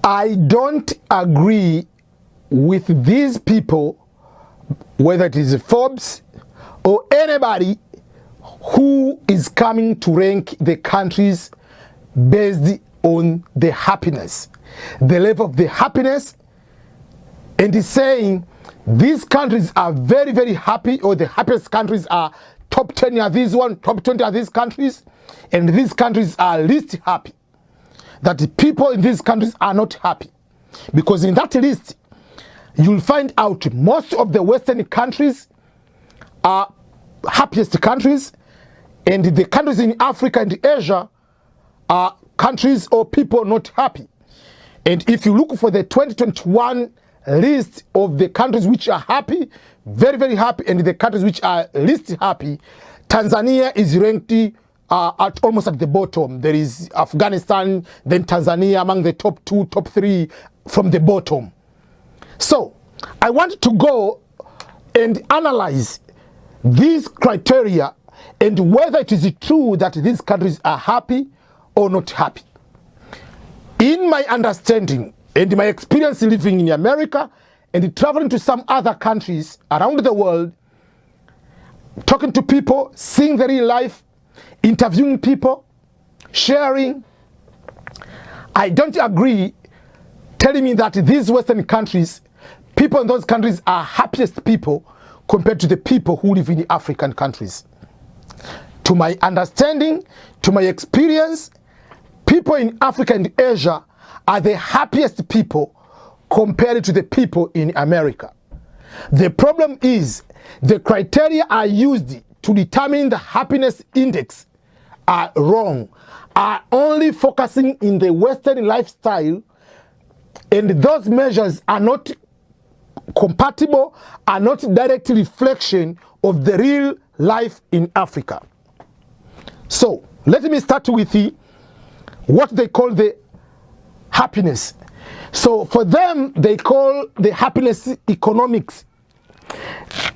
I don't agree with these people, whether it is Forbes or anybody who is coming to rank the countries based on the happiness, the level of the happiness, and is saying these countries are very, very happy, or the happiest countries are top 10 are this one, top 20 are these countries, and these countries are least happy. That the people in these countries are not happy. Because in that list, you'll find out most of the Western countries are happiest countries, and the countries in Africa and Asia are countries or people not happy. And if you look for the 2021 list of the countries which are happy, very, very happy, and the countries which are least happy, Tanzania is ranked at almost at the bottom. There is Afghanistan, then Tanzania among the top 2, top 3 from the bottom. So I want to go and analyze these criteria and whether it is true that these countries are happy or not happy. In my understanding and my experience living in America and traveling to some other countries around the world, talking to people, seeing the real life, interviewing people, sharing, I don't agree telling me that these Western countries, people in those countries are happiest people compared to the people who live in the African countries. To my understanding, to my experience, people in Africa and Asia are the happiest people compared to the people in America. The problem is the criteria are used to determine the happiness index are wrong, are only focusing in the Western lifestyle, and those measures are not compatible, are not direct reflection of the real life in Africa. So let me start with what they call the happiness. So for them, they call the happiness economics.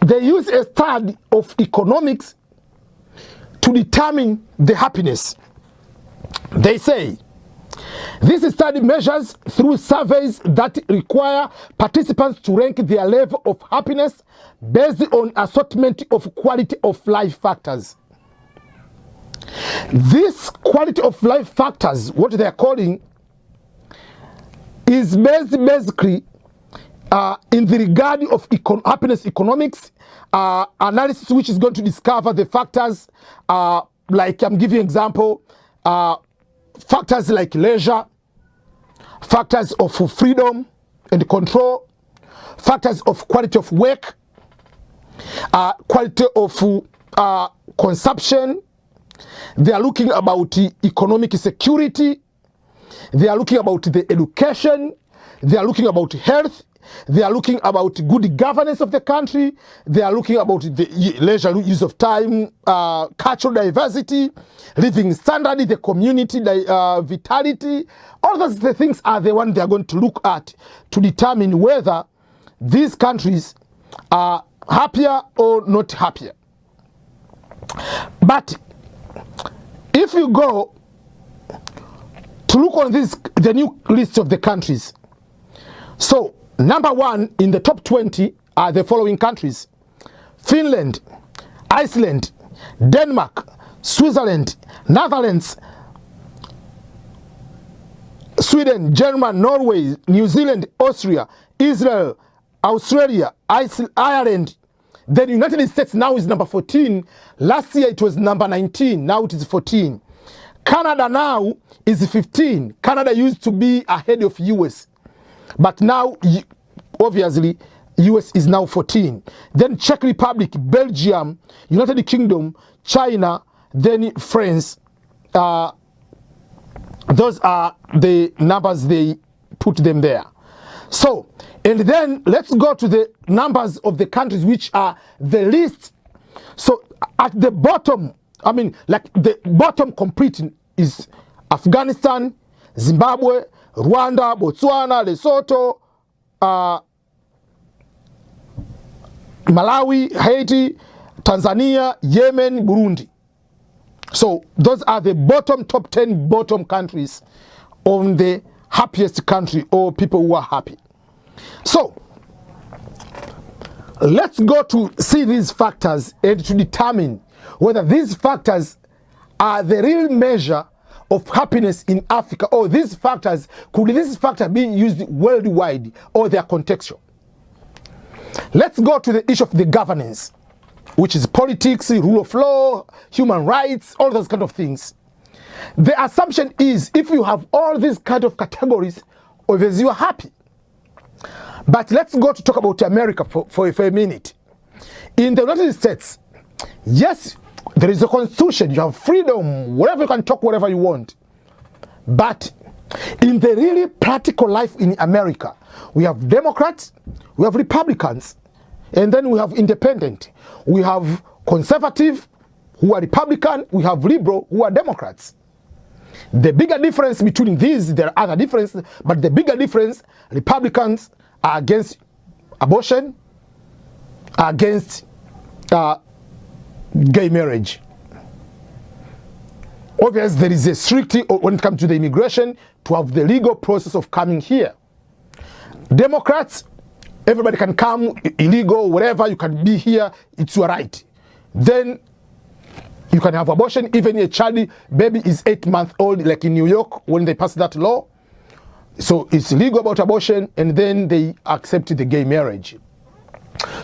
They use a study of economics to determine the happiness. They say, this study measures through surveys that require participants to rank their level of happiness based on assortment of quality of life factors. This quality of life factors, what they are calling, is based basically in the regard of happiness economics analysis, which is going to discover the factors like I'm giving example, factors like leisure, factors of freedom and control, factors of quality of work, quality of consumption. They are looking about economic security. They are looking about the education. They are looking about health. They are looking about good governance of the country. They are looking about the leisure use of time, cultural diversity, living standard, the community vitality. All those the things are the ones they are going to look at to determine whether these countries are happier or not happier. But if you go to look on the new list of the countries, so number 1 in the top 20 are the following countries: Finland, Iceland, Denmark, Switzerland, Netherlands, Sweden, Germany, Norway, New Zealand, Austria, Israel, Australia, Ireland. Then United States now is number 14. Last year it was number 19. Now it is 14. Canada now is 15. Canada used to be ahead of US. But now, obviously, US is now 14. Then Czech Republic, Belgium, United Kingdom, China, then France. Those are the numbers they put them there. So, and then let's go to the numbers of the countries which are the least. So at the bottom, I mean, like the bottom completing is Afghanistan, Zimbabwe, Rwanda, Botswana, Lesotho, Malawi, Haiti, Tanzania, Yemen, Burundi. So those are the bottom top 10 bottom countries on the happiest country or people who are happy. So, let's go to see these factors and to determine whether these factors are the real measure of happiness in Africa, or these factors, could these factors be used worldwide, or they are contextual. Let's go to the issue of the governance, which is politics, rule of law, human rights, all those kind of things. The assumption is if you have all these kind of categories, obviously you are happy. But let's go to talk about America for a minute. In the United States, yes, there is a constitution, you have freedom, whatever you can talk, whatever you want. But in the really practical life in America, we have Democrats, we have Republicans, and then we have independent. We have conservative who are Republican, we have liberal who are Democrats. The bigger difference between these, there are other differences, but the bigger difference, Republicans are against abortion, are against gay marriage. Obviously, there is a strict, when it comes to the immigration, to have the legal process of coming here. Democrats, everybody can come, illegal, whatever, you can be here, it's your right. Then you can have abortion, even a child, baby is 8 months old, like in New York, when they passed that law. So it's legal about abortion, and then they accepted the gay marriage.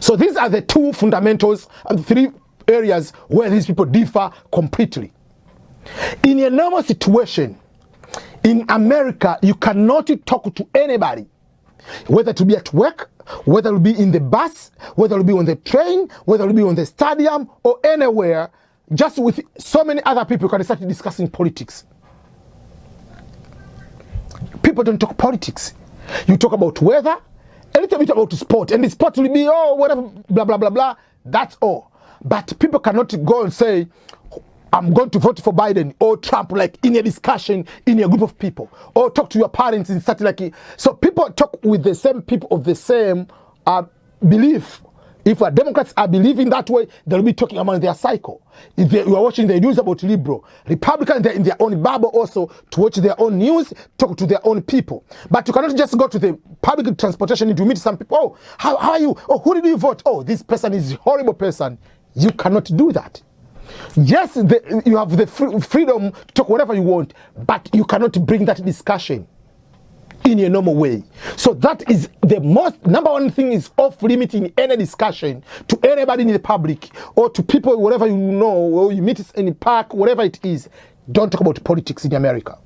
So these are the two fundamentals and three areas where these people differ completely. In a normal situation, in America, you cannot talk to anybody, whether to be at work, whether it will be in the bus, whether it will be on the train, whether it will be on the stadium, or anywhere, just with so many other people, you can start discussing politics. People don't talk politics. You talk about weather, a little bit about sport, and the sport will be, oh, whatever, blah, blah, blah, blah. That's all. But people cannot go and say, I'm going to vote for Biden or Trump, like in a discussion, in a group of people, or talk to your parents and something like. So people talk with the same people of the same belief. If Democrats are believing that way, they'll be talking among their cycle. If you are watching the news about liberal, Republicans, they're in their own bubble also to watch their own news, talk to their own people. But you cannot just go to the public transportation and to meet some people. Oh, how are you? Oh, who did you vote? Oh, this person is a horrible person. You cannot do that. Yes, you have the freedom to talk whatever you want, but you cannot bring that discussion in a normal way. So that is the most number one thing, is off limiting any discussion to anybody in the public or to people, whatever you know, or you meet in the park, whatever it is. Don't talk about politics in America.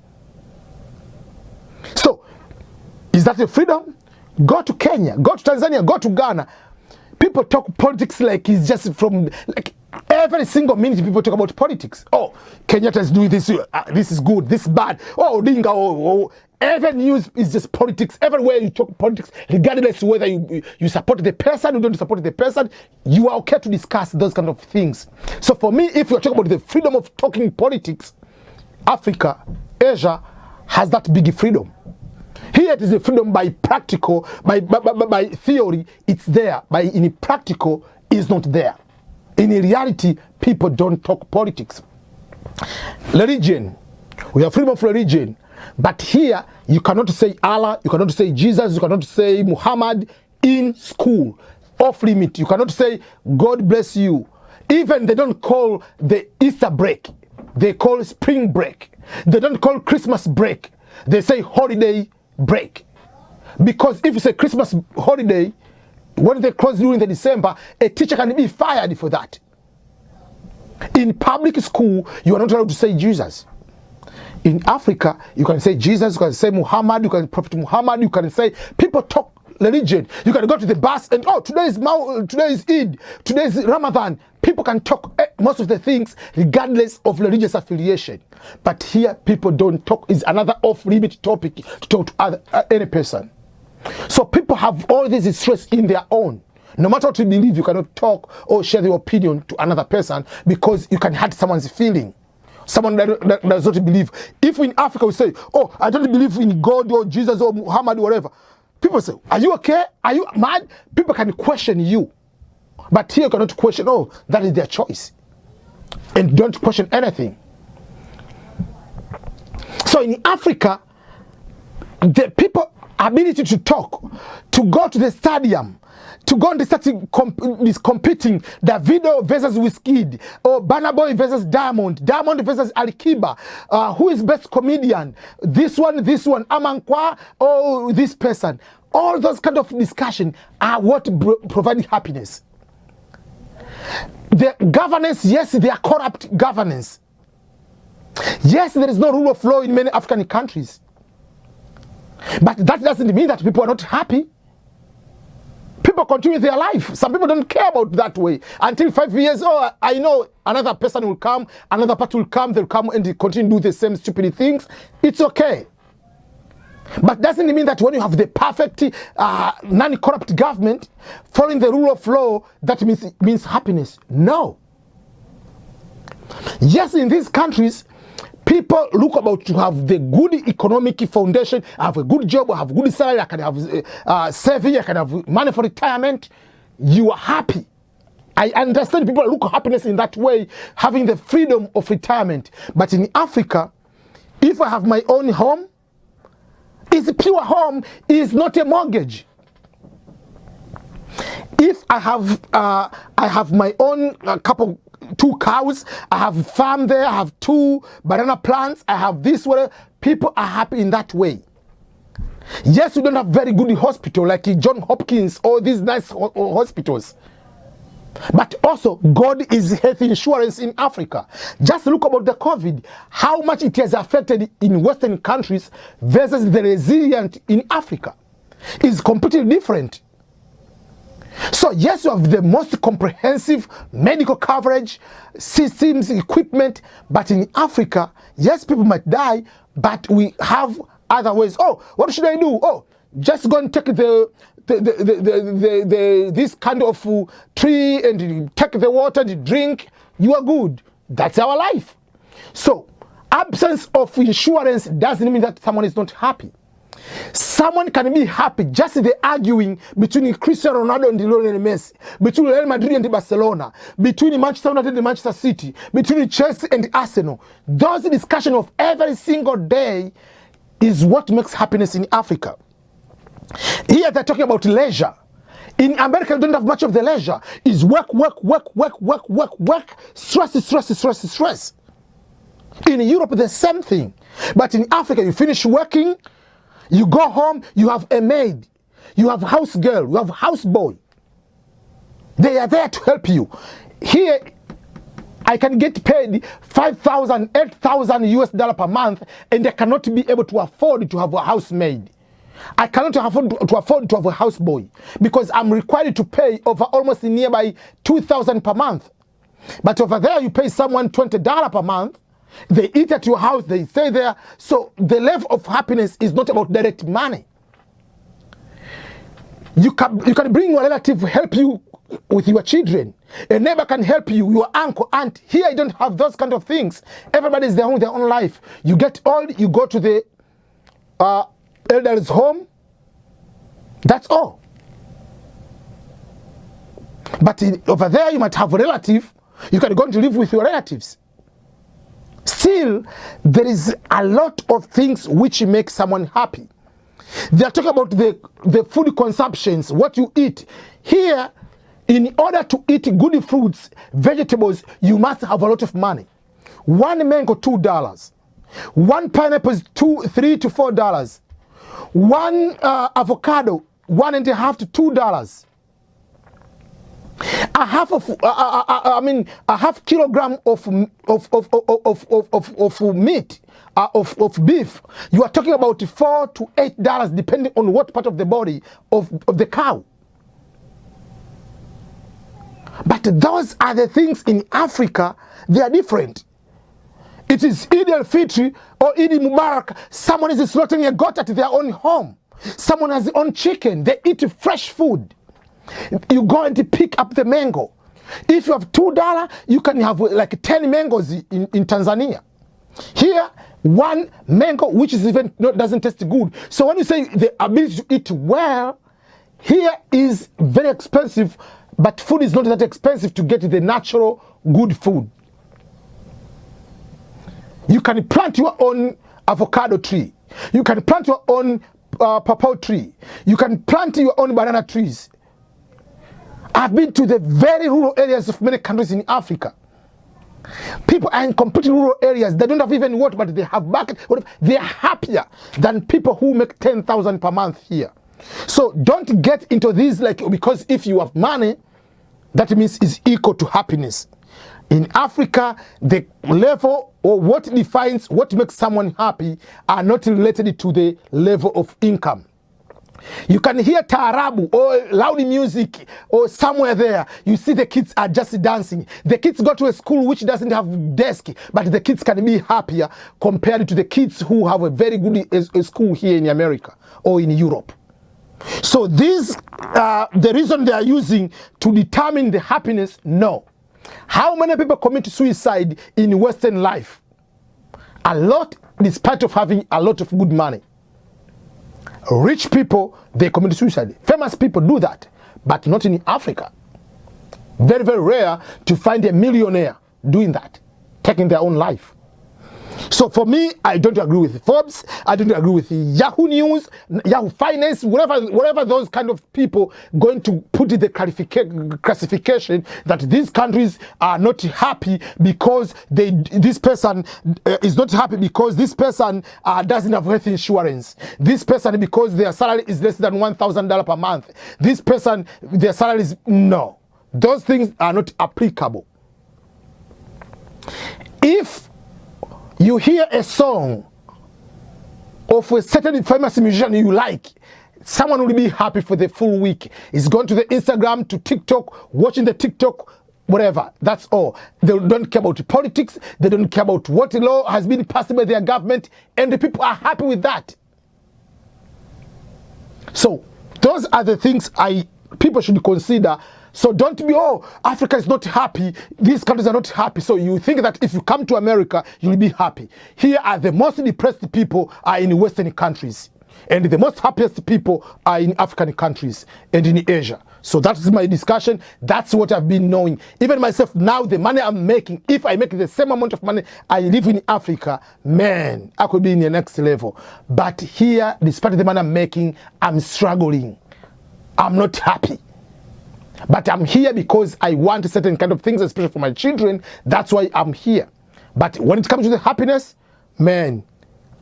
So, is that a freedom? Go to Kenya, go to Tanzania, go to Ghana. People talk politics like it's just from, like, every single minute people talk about politics. Oh, Kenyatta is doing this, this is good, this is bad. Oh, Odinga, oh. Every news is just politics. Everywhere you talk politics, regardless whether you support the person or don't support the person, you are okay to discuss those kind of things. So for me, if you're talking about the freedom of talking politics, Africa, Asia has that big freedom. Here it is a freedom by practical, by theory, it's there. In practical, it's not there. In reality, people don't talk politics. Religion, we have freedom of religion. But here, you cannot say Allah, you cannot say Jesus, you cannot say Muhammad in school. Off limit. You cannot say God bless you. Even they don't call the Easter break. They call spring break. They don't call Christmas break. They say holiday break. Because if you say Christmas holiday, when they close during the December, a teacher can be fired for that. In public school, you are not allowed to say Jesus. In Africa, you can say Jesus, you can say Muhammad, you can Prophet Muhammad, you can say, people talk religion. You can go to the bus and, oh, today is Eid, today is Ramadan. People can talk most of the things regardless of religious affiliation. But here, people don't talk. It's another off-limit topic to talk to any person. So people have all this stress in their own. No matter what you believe, you cannot talk or share your opinion to another person because you can hurt someone's feeling. Someone that does not believe. If in Africa we say, oh, I don't believe in God or Jesus or Muhammad or whatever. People say, are you okay? Are you mad? People can question you. But here you cannot question, oh, that is their choice. And don't question anything. So in Africa, the people ability to talk, to go to the stadium, to go and start competing, Davido versus Wizkid, or Burna Boy versus Diamond versus Alikiba, who is best comedian, this one, Amankwa, or this person. All those kind of discussion are what provide happiness. The governance, yes, they are corrupt governance. Yes, there is no rule of law in many African countries. But that doesn't mean that people are not happy. People continue their life. Some people don't care about that way. Until 5 years, oh, I know another person will come, another party will come, they'll come and they continue to do the same stupid things. It's okay. But doesn't mean that when you have the perfect non-corrupt government following the rule of law, that means happiness. No. Yes, in these countries, people look about to have the good economic foundation, have a good job, have good salary, I can have saving, I can have money for retirement. You are happy. I understand people look at happiness in that way, having the freedom of retirement. But in Africa, if I have my own home, it's a pure home, is not a mortgage. If I have my own couple, 2 cows, I have farm there, I have 2 banana plants, I have this, whatever. People are happy in that way. Yes, we don't have very good hospital like John Hopkins or these nice hospitals. But also, God is health insurance in Africa. Just look about the COVID, how much it has affected in Western countries versus the resilient in Africa. Is completely different. So yes, you have the most comprehensive medical coverage, systems, equipment, but in Africa, yes, people might die, but we have other ways. Oh, what should I do? Oh, just go and take this kind of tree and take the water and drink. You are good. That's our life. So absence of insurance doesn't mean that someone is not happy. Someone can be happy just the arguing between Cristiano Ronaldo and Lionel Messi, between Real Madrid and Barcelona, between Manchester United and Manchester City, between Chelsea and Arsenal. Those discussions of every single day is what makes happiness in Africa. Here they're talking about leisure. In America, you don't have much of the leisure. It's work, stress. In Europe, the same thing. But in Africa, you finish working, you go home, you have a maid, you have house girl, you have house boy. They are there to help you. Here, I can get paid $5,000, $8,000 US per month, and I cannot be able to afford to have a housemaid. I cannot afford to have a houseboy because I'm required to pay over almost nearby $2,000 per month. But over there, you pay someone $20 per month. They eat at your house, they stay there. So the level of happiness is not about direct money. You can bring your relative to help you with your children. A neighbor can help you, your uncle, aunt. Here you don't have those kind of things. Everybody is their own life. You get old, you go to the elder's home. That's all. But over there you might have a relative. You can go to live with your relatives. Still, there is a lot of things which make someone happy. They are talking about the food consumptions, what you eat. Here, in order to eat good fruits, vegetables, you must have a lot of money. 1 mango, $2. 1 pineapple is $3 to $4. 1 avocado, $1.50 to $2. A half kilogram of meat, of beef, you are talking about $4 to $8 depending on what part of the body of the cow. But those are the things in Africa, they are different. It is Eid al-Fitr or Eid Mubarak, someone is slaughtering a goat at their own home. Someone has their own chicken, they eat fresh food. You go and pick up the mango. If you have $2, you can have like 10 mangoes in Tanzania. Here, 1 mango, which is even doesn't taste good. So when you say the ability to eat well, here is very expensive, but food is not that expensive to get the natural good food. You can plant your own avocado tree. You can plant your own papaw tree. You can plant your own banana trees. I've been to the very rural areas of many countries in Africa. People are in completely rural areas. They don't have even water, but they have bucket. They are happier than people who make 10,000 per month here. So don't get into this like, because if you have money, that means it's equal to happiness. In Africa, the level or what defines what makes someone happy are not related to the level of income. You can hear taarabu or loud music or somewhere there. You see the kids are just dancing. The kids go to a school which doesn't have desk, but the kids can be happier compared to the kids who have a very good school here in America or in Europe. So this, the reason they are using to determine the happiness, no. How many people commit suicide in Western life? A lot, despite of having a lot of good money. Rich people, they commit suicide. Famous people do that, but not in Africa. Very, very rare to find a millionaire doing that, taking their own life. So for me, I don't agree with Forbes. I don't agree with Yahoo News, Yahoo Finance, whatever those kind of people going to put in the classification that these countries are not happy because this person is not happy because this person doesn't have health insurance. This person because their salary is less than $1,000 per month. This person, their salary is, no. Those things are not applicable. If you hear a song of a certain famous musician you like, someone will be happy for the full week. He's going to the Instagram, to TikTok, watching the TikTok, whatever. That's all. They don't care about politics. They don't care about what law has been passed by their government, and the people are happy with that. So those are the things people should consider. So don't be, oh, Africa is not happy, these countries are not happy. So you think that if you come to America, you'll be happy. Here are the most depressed people are in Western countries. And the most happiest people are in African countries and in Asia. So that's my discussion. That's what I've been knowing. Even myself now, the money I'm making, if I make the same amount of money I live in Africa, man, I could be in the next level. But here, despite the money I'm making, I'm struggling. I'm not happy. But I'm here because I want certain kind of things, especially for my children. That's why I'm here. But when it comes to the happiness, man,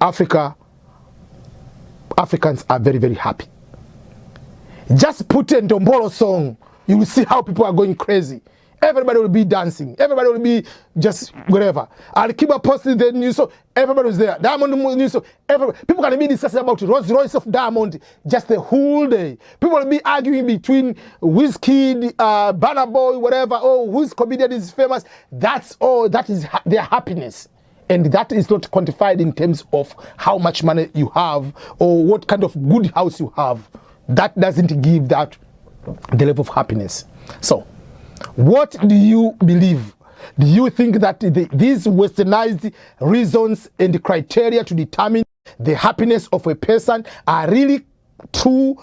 Africans are very, very happy. Just put a Ndombolo song, you will see how people are going crazy. Everybody will be dancing. Everybody will be just whatever. Alikiba posted the news, so everybody was there. Diamond news, so people can be discussing about Rolls Royce of Diamond just the whole day. People will be arguing between Wizkid, Burna Boy, whatever. Oh, whose comedian is famous? That's all. That is their happiness. And that is not quantified in terms of how much money you have or what kind of good house you have. That doesn't give that the level of happiness. So, what do you believe? Do you think that these westernized reasons and criteria to determine the happiness of a person are really true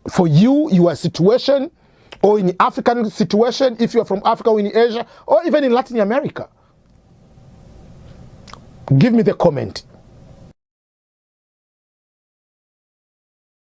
for you, your situation, or in African situation, if you're from Africa or in Asia, or even in Latin America? Give me the comment.